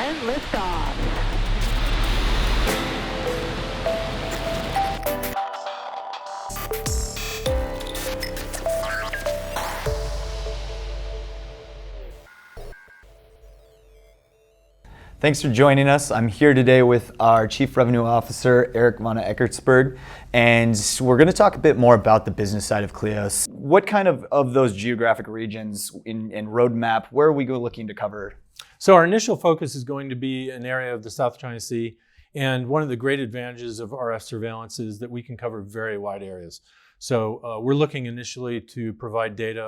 and liftoff. Thanks for joining us. I'm here today with our Chief Revenue Officer, Eric von Eckartsberg, and we're going to talk a bit more about the business side of KLEOS. What kind of those geographic regions in roadmap, where are we looking to cover? So our initial focus is going to be an area of the South China Sea, and one of the great advantages of RF surveillance is that we can cover very wide areas. So we're looking initially to provide data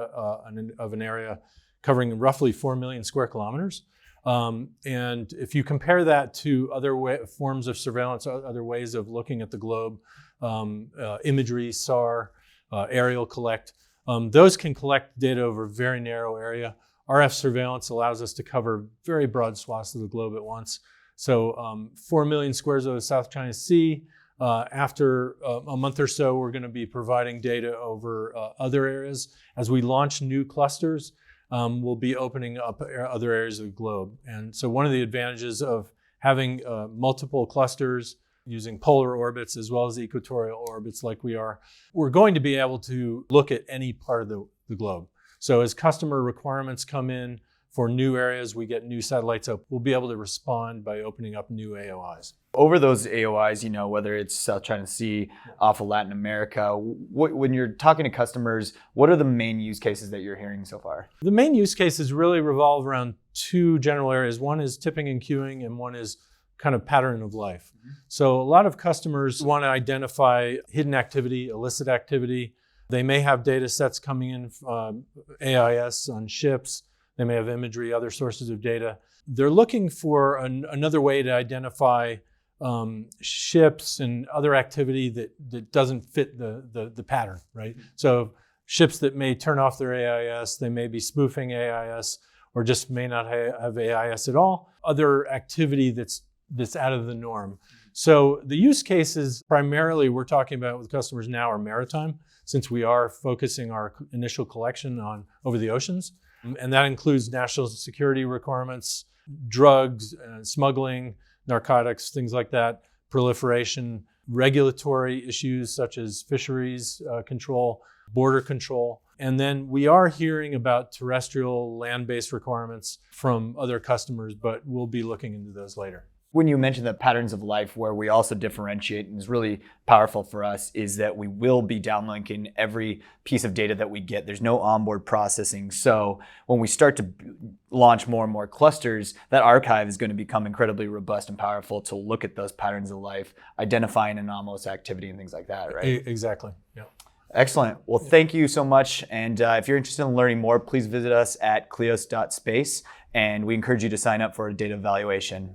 of an area covering roughly 4 million square kilometers. And if you compare that to other forms of surveillance, other ways of looking at the globe, imagery, SAR, aerial collect, those can collect data over a very narrow area. RF surveillance allows us to cover very broad swaths of the globe at once. So 4 million squares of the South China Sea. After a month or so, we're going to be providing data over other areas. As we launch new clusters, we'll be opening up other areas of the globe. And so one of the advantages of having multiple clusters using polar orbits as well as equatorial orbits like we are, we're going to be able to look at any part of the globe. So as customer requirements come in for new areas, we get new satellites up, we'll be able to respond by opening up new AOIs. Over those AOIs, whether it's South China Sea, off of Latin America, when you're talking to customers, what are the main use cases that you're hearing so far? The main use cases really revolve around two general areas. One is tipping and queuing, and one is kind of pattern of life. Mm-hmm. So a lot of customers want to identify hidden activity, illicit activity. They may have data sets coming in from AIS on ships. They may have imagery, other sources of data. They're looking for another way to identify ships and other activity that doesn't fit the pattern, right? So ships that may turn off their AIS, they may be spoofing AIS, or just may not have AIS at all. Other activity that's out of the norm. So the use cases primarily we're talking about with customers now are maritime, since we are focusing our initial collection on over the oceans. And that includes national security requirements, drugs, smuggling, narcotics, things like that, proliferation, regulatory issues such as fisheries control, border control. And then we are hearing about terrestrial land-based requirements from other customers, but we'll be looking into those later. When you mentioned the patterns of life, where we also differentiate and is really powerful for us, is that we will be downlinking every piece of data that we get. There's no onboard processing. So when we start to launch more and more clusters, that archive is going to become incredibly robust and powerful to look at those patterns of life, identifying anomalous activity and things like that, right? Exactly, yeah. Excellent. Well, thank you so much. And if you're interested in learning more, please visit us at kleos.space. And we encourage you to sign up for a data evaluation.